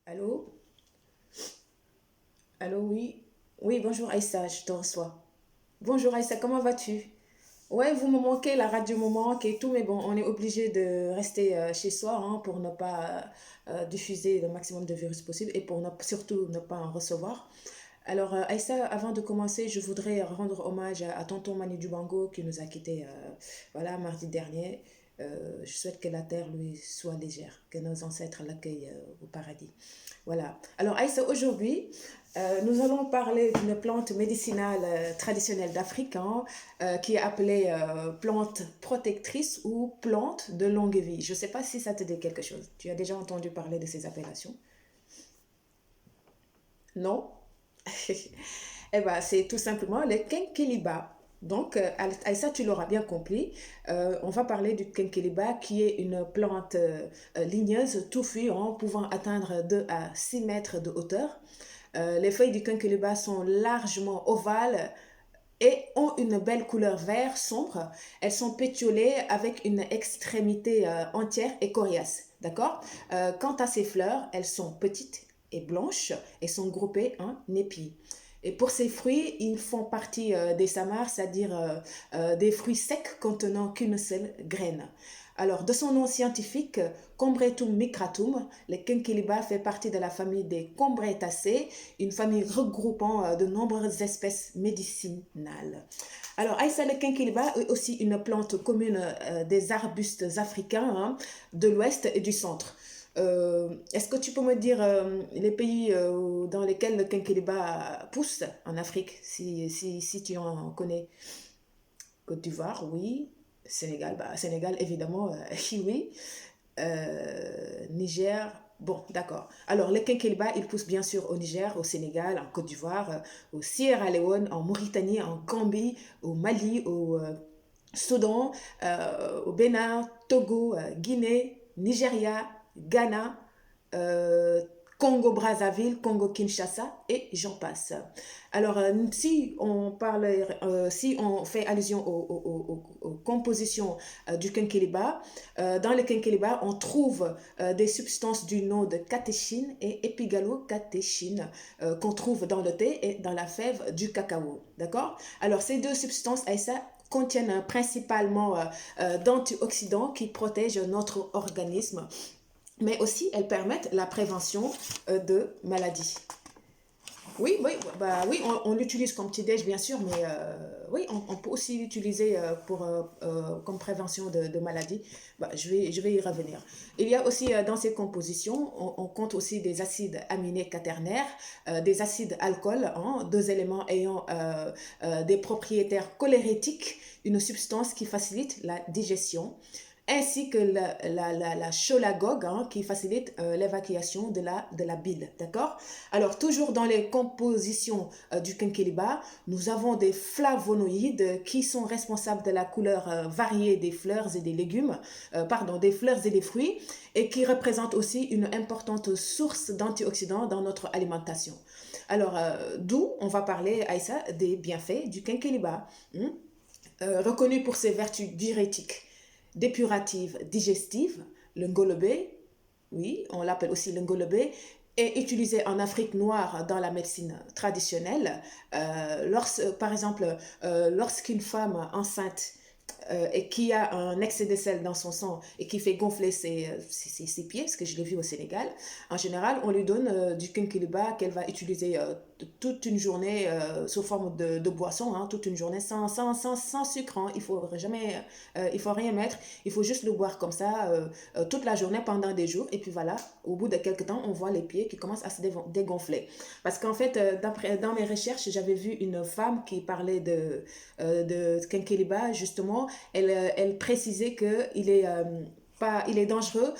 Allô? Allô, oui. Oui, bonjour Aïssa, je te reçois. Bonjour Aïssa, comment vas-tu? Ouais, vous me manquez, la radio me manque et tout, mais bon, on est obligé de rester chez soi hein, pour ne pas diffuser le maximum de virus possible et pour surtout ne pas en recevoir. Alors, Aïssa, avant de commencer, je voudrais rendre hommage à tonton Manu Dubango qui nous a quittés voilà, mardi dernier. Je souhaite que la terre lui soit légère, que nos ancêtres l'accueillent au paradis. Voilà. Alors, Aïssa, aujourd'hui, nous allons parler d'une plante médicinale traditionnelle d'Afrique hein, qui est appelée plante protectrice ou plante de longue vie. Je ne sais pas si ça te dit quelque chose. Tu as déjà entendu parler de ces appellations? Non? Eh ben, c'est tout simplement le Kenkeliba. Donc, Aïssa, tu l'auras bien compris, on va parler du Kenkeliba qui est une plante ligneuse, touffue, hein, pouvant atteindre 2 à 6 mètres de hauteur. Les feuilles du Kenkeliba sont largement ovales et ont une belle couleur vert sombre. Elles sont pétiolées avec une extrémité entière et coriace. D'accord. Quant à ces fleurs, elles sont petites et blanches et sont groupées en épis. Et pour ces fruits, ils font partie des samars, c'est-à-dire des fruits secs contenant qu'une seule graine. Alors, de son nom scientifique, Combretum micratum, le quinquiliba fait partie de la famille des Combretaceae, une famille regroupant de nombreuses espèces médicinales. Alors, Aïssa, le quinquiliba est aussi une plante commune des arbustes africains hein, de l'ouest et du centre. Est-ce que tu peux me dire les pays dans lesquels le quinquiliba pousse en Afrique, si tu en connais? Côte d'Ivoire, oui. Sénégal, bah, Sénégal évidemment, oui. Niger, bon, d'accord. Alors, le quinquiliba, il pousse bien sûr au Niger, au Sénégal, en Côte d'Ivoire, au Sierra Leone, en Mauritanie, en Gambie, au Mali, au Soudan, au Bénin, Togo, Guinée, Nigeria, Ghana, euh, Congo-Brazzaville, Congo-Kinshasa et j'en passe. Alors, si on parle, si on fait allusion aux compositions du quinquiliba, dans le quinquiliba, on trouve des substances du nom de catéchine et épigalocatéchine qu'on trouve dans le thé et dans la fève du cacao. D'accord? Alors, ces deux substances, Aïssa, contiennent principalement d'antioxydants qui protègent notre organisme, mais aussi elles permettent la prévention de maladies. Oui, oui, bah, oui on l'utilise comme petit-déj, bien sûr, mais oui, on peut aussi l'utiliser comme prévention de maladies. Bah, je vais y revenir. Il y a aussi dans ces compositions, on compte aussi des acides aminés quaternaires, des acides alcool, hein, deux éléments ayant des propriétaires cholérétiques, une substance qui facilite la digestion ainsi que la cholagogue hein, qui facilite l'évacuation de la bile. D'accord. Alors, toujours dans les compositions du quinquiliba, nous avons des flavonoïdes qui sont responsables de la couleur variée des fleurs et des légumes, pardon, des fleurs et des fruits, et qui représentent aussi une importante source d'antioxydants dans notre alimentation. Alors, d'où on va parler, Aïssa, des bienfaits du quinquiliba, reconnu pour ses vertus diurétiques, dépuratives, digestives, le ngolobé, oui, on l'appelle aussi le ngolobé, est utilisé en Afrique noire dans la médecine traditionnelle. Par exemple, lorsqu'une femme enceinte et qui a un excès de sel dans son sang et qui fait gonfler ses pieds, parce que je l'ai vu au Sénégal, en général, on lui donne du quinquiliba qu'elle va utiliser toute une journée sous forme de boisson, hein, toute une journée sans sucre. Hein. Il faut rien mettre, il faut juste le boire comme ça toute la journée pendant des jours. Et puis voilà, au bout de quelques temps, on voit les pieds qui commencent à se dégonfler. Parce qu'en fait, dans mes recherches, j'avais vu une femme qui parlait de quinquiliba, justement. Elle précisait qu'il est il est dangereux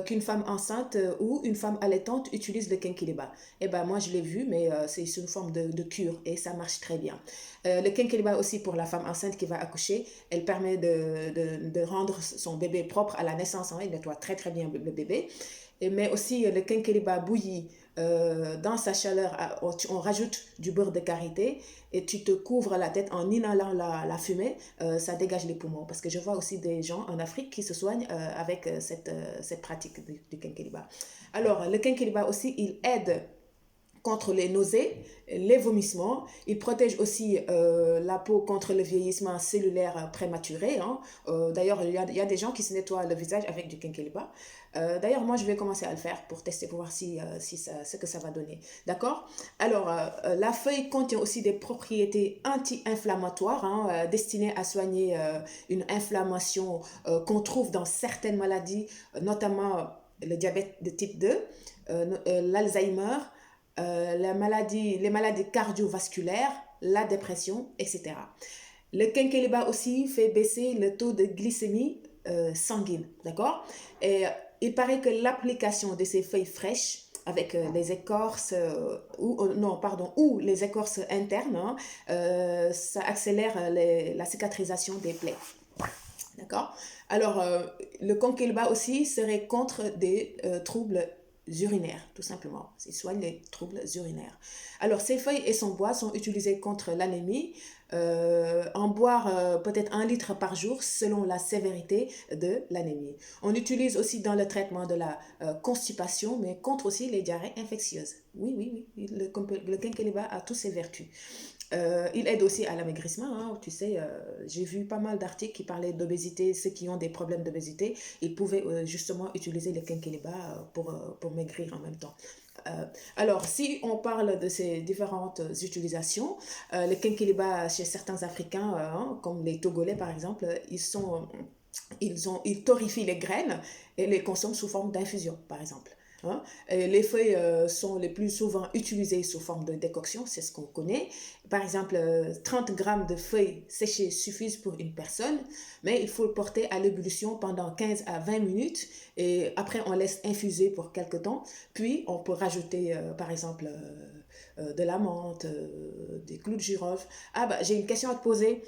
qu'une femme enceinte ou une femme allaitante utilise le quinquiliba. Et ben moi je l'ai vu, mais c'est une forme de cure et ça marche très bien. Le quinquiliba aussi pour la femme enceinte qui va accoucher, elle permet de rendre son bébé propre à la naissance. Hein, il nettoie très très bien le bébé. Mais aussi le quinqueliba bouilli dans sa chaleur, on rajoute du beurre de karité et tu te couvres la tête en inhalant la fumée, ça dégage les poumons. Parce que je vois aussi des gens en Afrique qui se soignent avec cette pratique du quinqueliba. Alors, le quinqueliba aussi, il aide contre les nausées, les vomissements. Il protège aussi la peau contre le vieillissement cellulaire prématuré. Hein. D'ailleurs, il y a des gens qui se nettoient le visage avec du quinqueliba. D'ailleurs, moi, je vais commencer à le faire pour tester, pour voir ce que ça va donner. D'accord. Alors, la feuille contient aussi des propriétés anti-inflammatoires hein, destinées à soigner une inflammation qu'on trouve dans certaines maladies, notamment le diabète de type 2, l'Alzheimer, les maladies cardiovasculaires, la dépression, etc. Le quinqueliba aussi fait baisser le taux de glycémie sanguine, d'accord? Et il paraît que l'application de ces feuilles fraîches avec les écorces ou les écorces internes, hein, ça accélère la cicatrisation des plaies. D'accord. Alors, le quinqueliba aussi serait contre des troubles urinaires, tout simplement. Il soigne les troubles urinaires. Alors, ces feuilles et son bois sont utilisés contre l'anémie. En boire peut-être 1 litre par jour selon la sévérité de l'anémie. On utilise aussi dans le traitement de la constipation, mais contre aussi les diarrhées infectieuses. Oui, oui, oui, le quinqueliba a toutes ses vertus. Il aide aussi à l'amaigrissement. Hein. Tu sais, j'ai vu pas mal d'articles qui parlaient d'obésité. Ceux qui ont des problèmes d'obésité, ils pouvaient justement utiliser le quinqueliba pour maigrir en même temps. Alors, si on parle de ces différentes utilisations, le quinqueliba chez certains Africains, hein, comme les Togolais par exemple, ils torréfient les graines et les consomment sous forme d'infusion, par exemple. Hein. Les feuilles sont les plus souvent utilisées sous forme de décoction, c'est ce qu'on connaît. Par exemple, 30 grammes de feuilles séchées suffisent pour une personne, mais il faut le porter à l'ébullition pendant 15 à 20 minutes et après on laisse infuser pour quelques temps. Puis on peut rajouter par exemple de la menthe, des clous de girofle. Ah bah j'ai une question à te poser.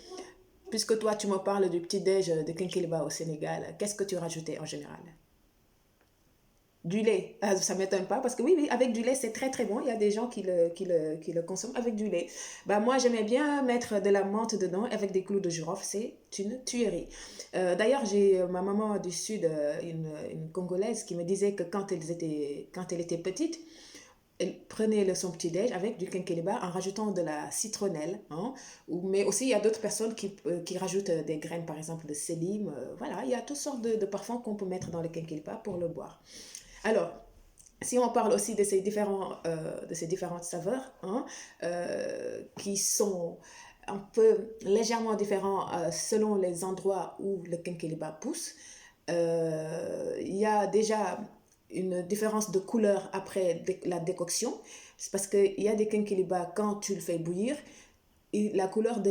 Puisque toi tu me parles du petit-déj de quinqueliba au Sénégal, qu'est-ce que tu rajoutais en général? Du lait, ah, ça ne m'étonne pas parce que oui, oui, avec du lait, c'est très très bon. Il y a des gens qui le consomment avec du lait. Bah, moi, j'aimais bien mettre de la menthe dedans avec des clous de girofle. C'est une tuerie. D'ailleurs, j'ai ma maman du Sud, une Congolaise, qui me disait que quand elle était petite, elle prenait son petit-déj avec du quinqueliba en rajoutant de la citronnelle. Hein, mais aussi, il y a d'autres personnes qui rajoutent des graines, par exemple, de sélim. Voilà, il y a toutes sortes de parfums qu'on peut mettre dans le quinqueliba pour le boire. Alors, si on parle aussi de ces différentes saveurs, hein, qui sont un peu légèrement différents selon les endroits où le quinqueliba pousse, il y a déjà une différence de couleur après la décoction. C'est parce qu'il y a des quinqueliba, quand tu le fais bouillir, et la couleur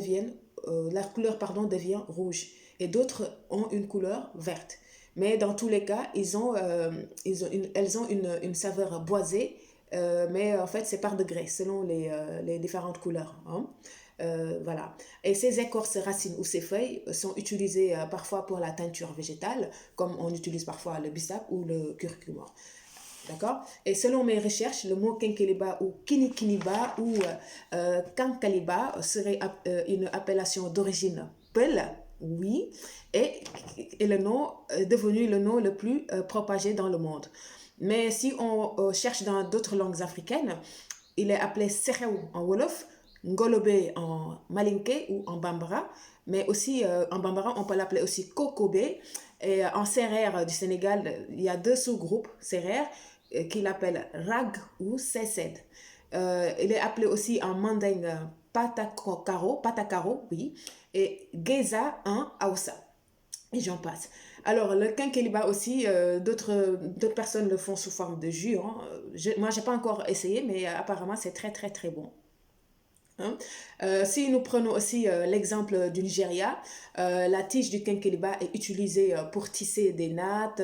pardon, devient rouge. Et d'autres ont une couleur verte. Mais dans tous les cas, elles ont une saveur boisée, mais en fait, c'est par degré, selon les différentes couleurs. Hein. Voilà. Et ces écorces, racines ou ces feuilles sont utilisées parfois pour la teinture végétale, comme on utilise parfois le bissap ou le curcuma. D'accord. Et selon mes recherches, le mot quinqueliba ou kinikiniba ou kankaliba serait une appellation d'origine Peul, oui, et, et le nom est devenu le nom le plus propagé dans le monde. Mais si on cherche dans d'autres langues africaines, il est appelé Serew en Wolof, Ngolobe en Malinké ou en Bambara, mais aussi en Bambara, on peut l'appeler aussi Kokobé. Et en Sérère du Sénégal, il y a 2 sous-groupes Sérère qu'il appelle Rag ou Sesed. Il est appelé aussi en manding Patakaro, oui, et Geza en Hausa. Et j'en passe. Alors, le quinqueliba aussi, d'autres personnes le font sous forme de jus. Hein. Moi, je n'ai pas encore essayé, mais apparemment, c'est très, très, très bon. Hein. Si nous prenons aussi l'exemple du Nigeria, la tige du quinqueliba est utilisée pour tisser des nattes,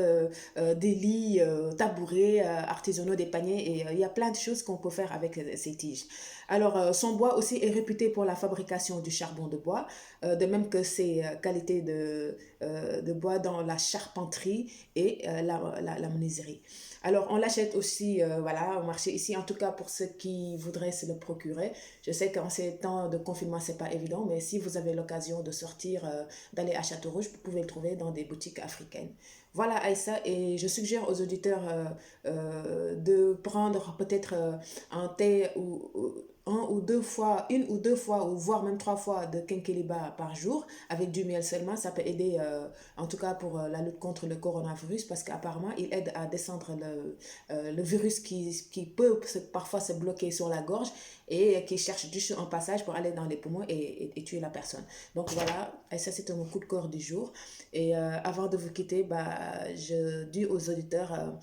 des lits, tabourets, artisanaux, des paniers, et il y a plein de choses qu'on peut faire avec ces tiges. Alors, son bois aussi est réputé pour la fabrication du charbon de bois, de même que ses qualités de bois dans la charpenterie et la menuiserie. Alors, on l'achète aussi, voilà, au marché ici, en tout cas pour ceux qui voudraient se le procurer. Je sais qu'en ces temps de confinement, c'est pas évident, mais si vous avez l'occasion de sortir, d'aller à Château-Rouge, vous pouvez le trouver dans des boutiques africaines. Voilà, Aïssa, et je suggère aux auditeurs de prendre peut-être un thé ou un ou deux fois, une ou deux fois, ou voire même trois fois de quinquilibre par jour avec du miel seulement. Ça peut aider, en tout cas pour la lutte contre le coronavirus, parce qu'apparemment, il aide à descendre le virus qui peut parfois se bloquer sur la gorge et qui cherche juste un passage pour aller dans les poumons et tuer la personne. Donc voilà, et ça c'était mon coup de cœur du jour. Et avant de vous quitter, bah, je dis aux auditeurs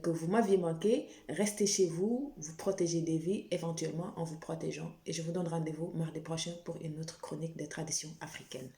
que vous m'aviez manqué, restez chez vous, vous protégez des vies, éventuellement en vous protégeant. Et je vous donne rendez-vous mardi prochain pour une autre chronique des traditions africaines.